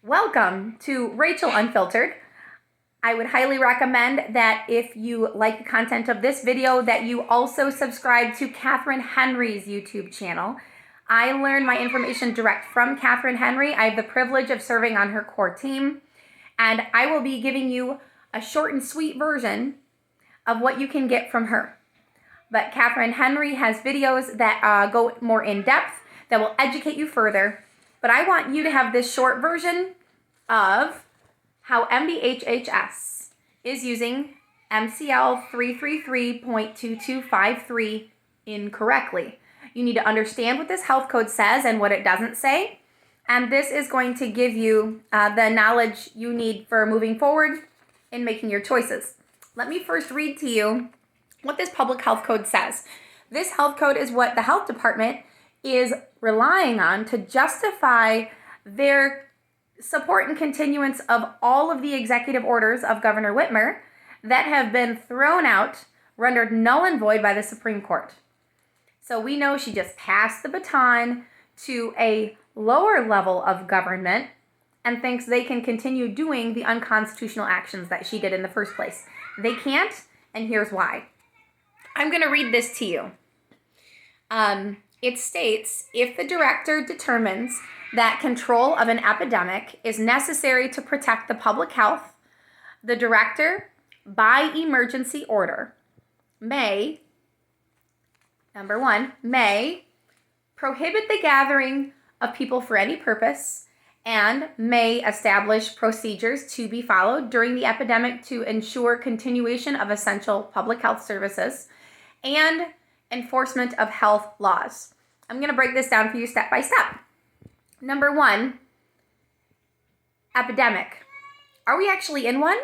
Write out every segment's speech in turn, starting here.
Welcome to Rachel Unfiltered. I would highly recommend that if you like the content of this video, that you also subscribe to Catherine Henry's YouTube channel. I learn my information direct from Catherine Henry. I have the privilege of serving on her core team, and I will be giving you a short and sweet version of what you can get from her. But Catherine Henry has videos that go more in depth, that will educate you further. But I want you to have this short version of how MDHHS is using MCL 333.2253 incorrectly. You need to understand what this health code says and what it doesn't say. And this is going to give you the knowledge you need for moving forward in making your choices. Let me first read to you what this public health code says. This health code is what the health department is relying on to justify their support and continuance of all of the executive orders of Governor Whitmer that have been thrown out, rendered null and void by the Supreme Court. So we know she just passed the baton to a lower level of government and thinks they can continue doing the unconstitutional actions that she did in the first place. They can't, and here's why. I'm going to read this to you. It states, if the director determines that control of an epidemic is necessary to protect the public health, the director, by emergency order, may, number one, may prohibit the gathering of people for any purpose and may establish procedures to be followed during the epidemic to ensure continuation of essential public health services and enforcement of health laws. I'm going to break this down for you step by step. Number one, epidemic. Are we actually in one?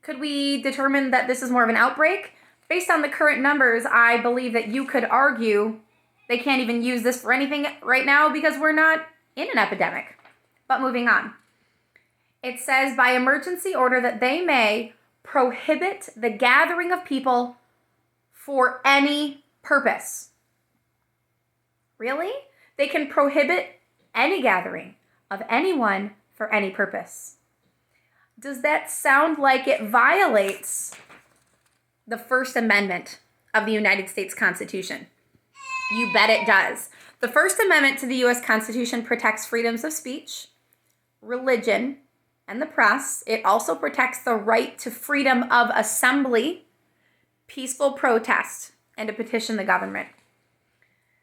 Could we determine that this is more of an outbreak? Based on the current numbers, I believe that you could argue they can't even use this for anything right now because we're not in an epidemic. But moving on. It says by emergency order that they may prohibit the gathering of people for any purpose. Really? They can prohibit any gathering of anyone for any purpose. Does that sound like it violates the First Amendment of the United States Constitution? You bet it does. The First Amendment to the U.S. Constitution protects freedoms of speech, religion, and the press. It also protects the right to freedom of assembly, peaceful protest, and to petition the government.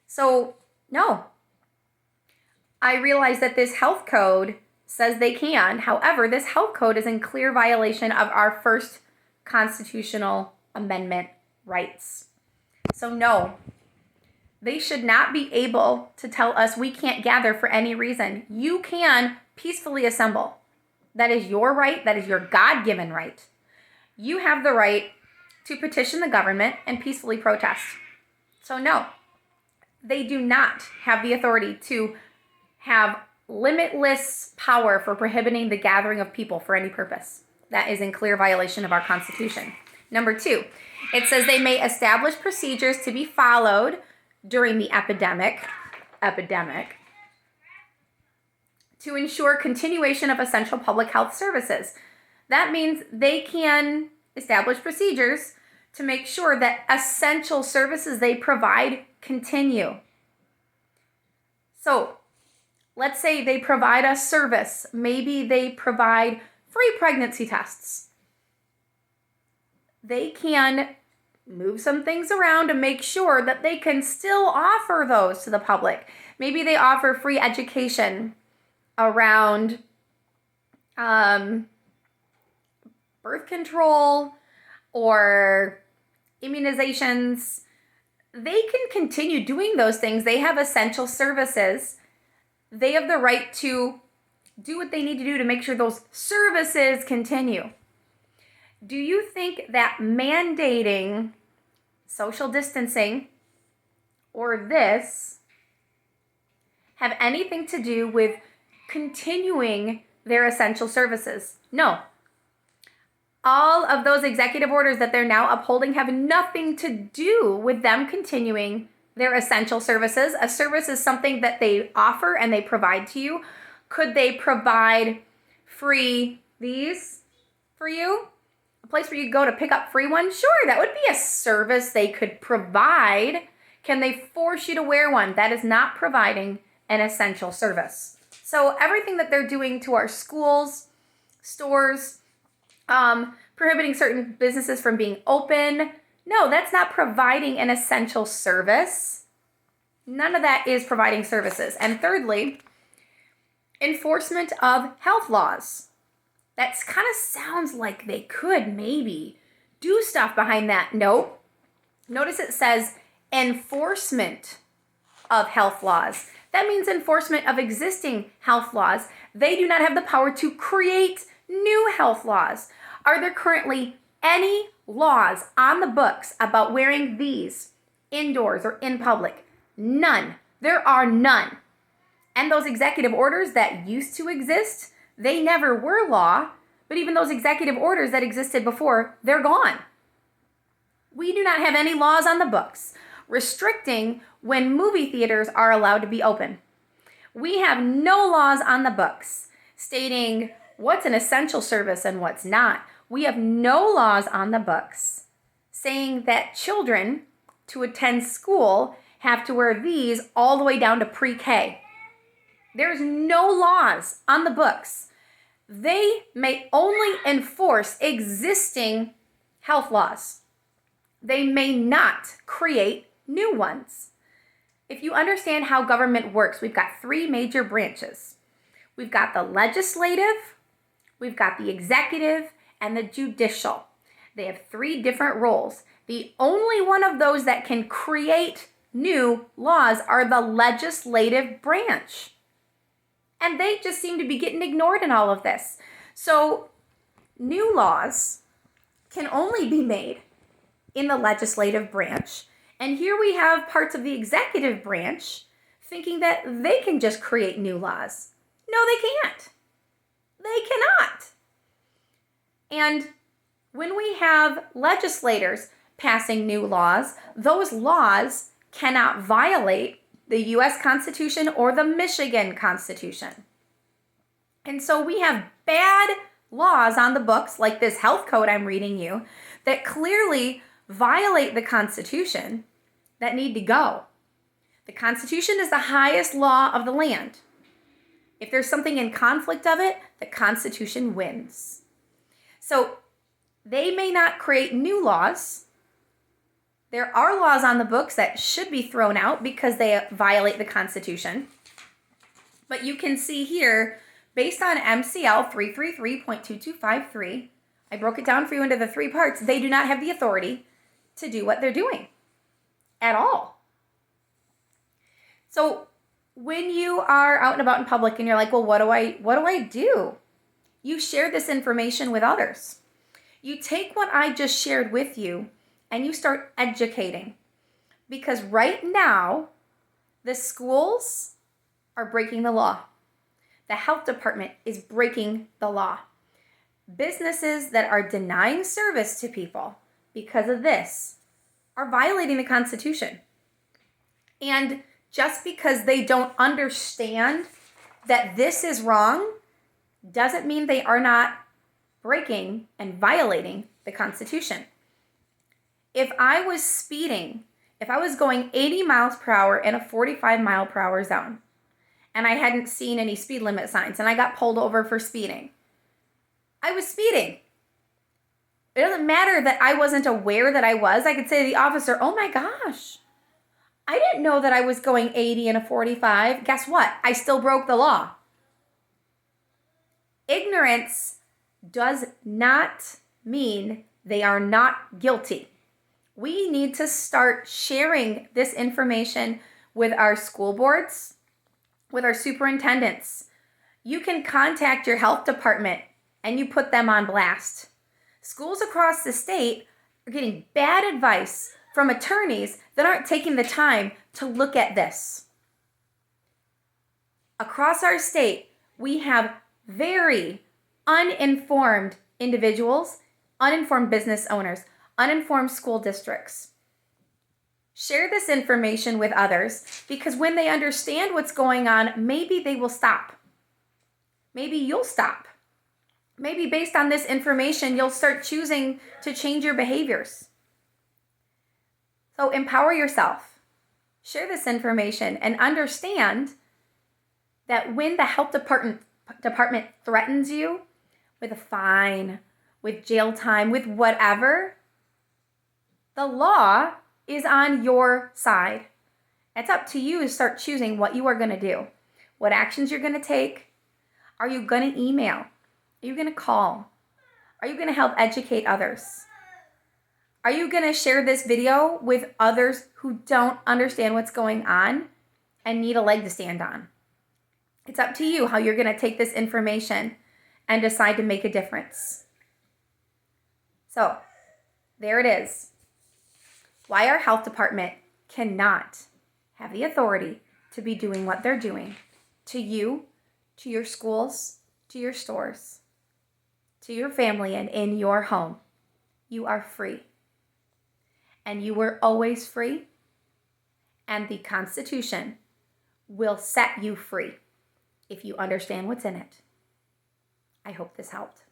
So, no. I realize that this health code says they can. However, this health code is in clear violation of our first constitutional amendment rights. So, no. They should not be able to tell us we can't gather for any reason. You can peacefully assemble. That is your right. That is your God-given right. You have the right to petition the government and peacefully protest. So no, they do not have the authority to have limitless power for prohibiting the gathering of people for any purpose. That is in clear violation of our Constitution. Number two, it says they may establish procedures to be followed during the epidemic to ensure continuation of essential public health services. That means they can establish procedures to make sure that essential services they provide continue. So, let's say they provide a service. Maybe they provide free pregnancy tests. They can move some things around to make sure that they can still offer those to the public. Maybe they offer free education around birth control or immunizations. They can continue doing those things. They have essential services. They have the right to do what they need to do to make sure those services continue. Do you think that mandating social distancing or this have anything to do with continuing their essential services? No. All of those executive orders that they're now upholding have nothing to do with them continuing their essential services. A service is something that they offer and they provide to you. Could they provide free these for you? A place where you go to pick up free ones? Sure, that would be a service they could provide. Can they force you to wear one? That is not providing an essential service. So everything that they're doing to our schools, stores, prohibiting certain businesses from being open, no, that's not providing an essential service. None of that is providing services. And thirdly, enforcement of health laws. That kind of sounds like they could maybe do stuff behind that. Nope. Notice it says enforcement of health laws. That means enforcement of existing health laws. They do not have the power to create new health laws. Are there currently any laws on the books about wearing these indoors or in public? None. There are none. And those executive orders that used to exist, they never were law, but even those executive orders that existed before, they're gone. We do not have any laws on the books restricting when movie theaters are allowed to be open. We have no laws on the books stating what's an essential service and what's not. We have no laws on the books saying that children to attend school have to wear these all the way down to pre-K. There's no laws on the books. They may only enforce existing health laws. They may not create new ones. If you understand how government works, we've got three major branches. We've got the legislative, we've got the executive, and the judicial. They have three different roles. The only one of those that can create new laws are the legislative branch. And they just seem to be getting ignored in all of this. So new laws can only be made in the legislative branch. And here we have parts of the executive branch thinking that they can just create new laws. No, they can't. They cannot. And when we have legislators passing new laws, those laws cannot violate the U.S. Constitution or the Michigan Constitution. And so we have bad laws on the books, like this health code I'm reading you, that clearly violate the Constitution, that need to go. The Constitution is the highest law of the land. If there's something in conflict of it, the Constitution wins. So they may not create new laws. There are laws on the books that should be thrown out because they violate the Constitution. But you can see here, based on MCL 333.2253, I broke it down for you into the three parts. They do not have the authority to do what they're doing at all. So when you are out and about in public and you're like, well, what do I do? You share this information with others. You take what I just shared with you and you start educating. Because right now, the schools are breaking the law. The health department is breaking the law. Businesses that are denying service to people because of this are violating the Constitution. And just because they don't understand that this is wrong doesn't mean they are not breaking and violating the Constitution. If I was speeding, if I was going 80 miles per hour in a 45 mile per hour zone, and I hadn't seen any speed limit signs, and I got pulled over for speeding, I was speeding. It doesn't matter that I wasn't aware that I was. I could say to the officer, oh my gosh, I didn't know that I was going 80 in a 45. Guess what? I still broke the law. Ignorance does not mean they are not guilty. We need to start sharing this information with our school boards, with our superintendents. You can contact your health department and you put them on blast. Schools across the state are getting bad advice from attorneys that aren't taking the time to look at this. Across our state, we have very uninformed individuals, uninformed business owners, uninformed school districts. Share this information with others because when they understand what's going on, maybe they will stop. Maybe you'll stop. Maybe based on this information, you'll start choosing to change your behaviors. So empower yourself. Share this information and understand that when the health department threatens you with a fine, with jail time, with whatever, the law is on your side. It's up to you to start choosing what you are going to do, what actions you're going to take. Are you going to email? Are you going to call? Are you going to help educate others? Are you going to share this video with others who don't understand what's going on and need a leg to stand on? It's up to you how you're going to take this information and decide to make a difference. So, there it is. Why our health department cannot have the authority to be doing what they're doing to you, to your schools, to your stores, to your family, and in your home. You are free. And you were always free. And the Constitution will set you free if you understand what's in it. I hope this helped.